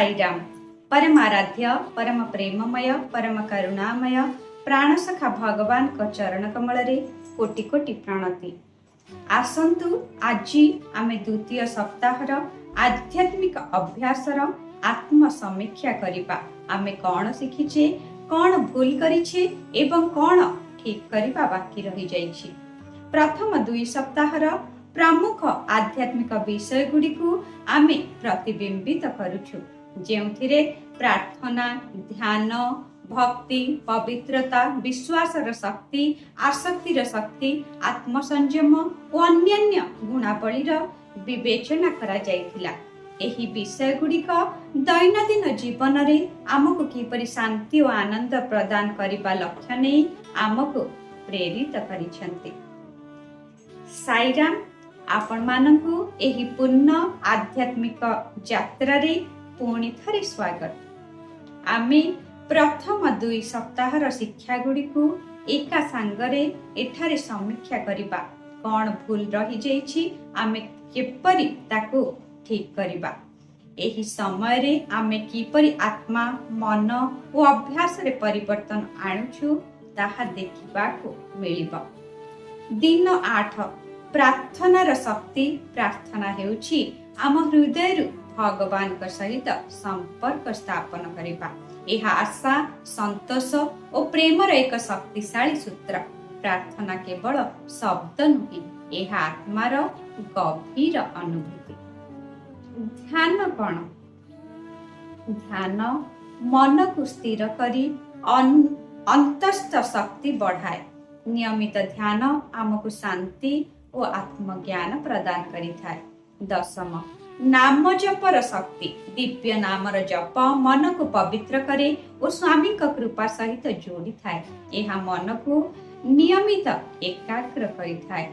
साईराम। परमाराध्य परम प्रेममय परम करुणामय प्राणसखा भगवान को चरण कमल रे कोटि कोटि प्रणति। आसंतु आजी आमे द्वितीय सप्ताहर आध्यात्मिक अभ्यासर आत्म समीक्षा करिबा। आमे कौन शिखिछे, कौन भूल करिछे एवं कौन ठीक करिबा बाकी रही जाइछि। प्रथम 2 सप्ताहर प्रमुख आध्यात्मिक विषय गुड़िकु आमे प्रतिबिंबित करुछु, जेउथिरे प्रार्थना, ध्यान, भक्ति, पवित्रता, विश्वासर शक्ति, आसक्तिर शक्ति, आत्मसंयम और अन्यान्य गुणावलीर विवेचना करा जाइथिला। एही विषय गुड़िक दैनंदिन जीवन रे आमको किपरि शांति और आनंद प्रदान करिबा लक्ष्य नै आमको प्रेरित करिसेंती। साईराम आपण मानकु एही पूर्ण आध्यात्मिक यात्रा रे पुणी थरे स्वागत। आमे प्रथम 2 सप्ताहर शिक्षा गुड़िकु एका सांगरे एठारे समीक्षा करिबा। कौन भूल रही जाइछि, आमे केपरि ताकु ठीक करिबा। एही समय रे आमे किपरि आत्मा, मन और अभ्यास रे परिवर्तन आणुछु ताहा देखिबाको मिलिबा। दिन 8 प्रार्थनार शक्ति। प्रार्थना हेउछि आम हृदय भगवान सहित संपर्क स्थापन करिबा। यह आशा, संतोष और प्रेमर एक शक्तिशाली सूत्र। प्रार्थना केवल शब्द नुहे, यह आत्मार गभीर अनुभूति। ध्यान कौन? ध्यान मन को स्थिर करी अंतस्थ शक्ति बढ़ाए। नियमित ध्यान आमको शांति और आत्मज्ञान प्रदान करिथाए। 10 नाम जपर शक्ति। दिव्य नामर जप मन को पवित्र करे और स्वामी का कृपा सहित जोड़ी थाए। यह मन को नियमित एकाग्र करिथाए।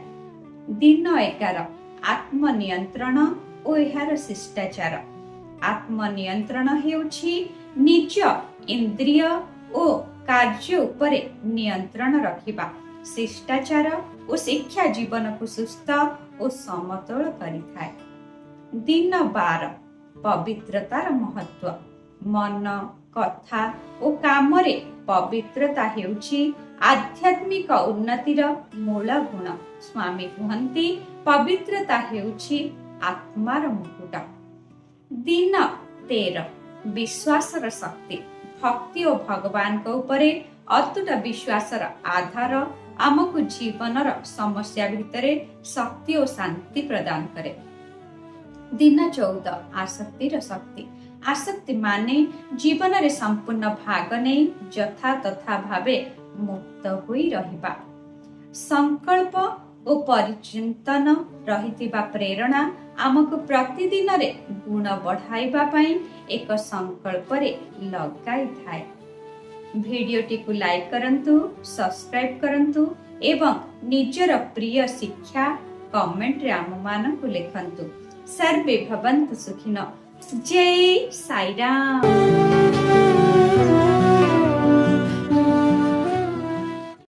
दिन 11 आत्मनियंत्रण और एहार शिष्टाचार। आत्मनियंत्रण हेउछि निज इंद्रिय और कार्य उपरे नियंत्रण रखिबा। शिष्टाचार और शिक्षा जीवन को सुस्थ और समतोल करिथाए। दिन 12 पवित्रतार महत्व। मन, कथा और काम रे पवित्रता हेउछि आध्यात्मिक उन्नतिर मूल गुण। स्वामी कहन्ति पवित्रता हेउछि आत्मार मुकुट। दिन 13 विश्वासर शक्ति। भक्ति और भगवान को उपरे अतुट विश्वासर आधार आमको जीवनर समस्या भितरे शक्ति और शांति प्रदान करे। दिन 14 आसक्तिर शक्ति। आसक्ति माने जीवन रे संपूर्ण भाग नै यथा तथा भावे मुक्त होई रहिबा। संकल्प और परिचिंतन रहितिबा प्रेरणा आमको प्रतिदिन रे गुण बढ़ाइबा पई एक संकल्प रे लगाई थाए। भिडियोटी को लाइक करंतु, सब्सक्राइब करंतु एवं निजर प्रिय शिक्षा कमेंट रे आम मानकु लेखंतु। सर्वे भवन्तु सुखिनो। जय साईराम।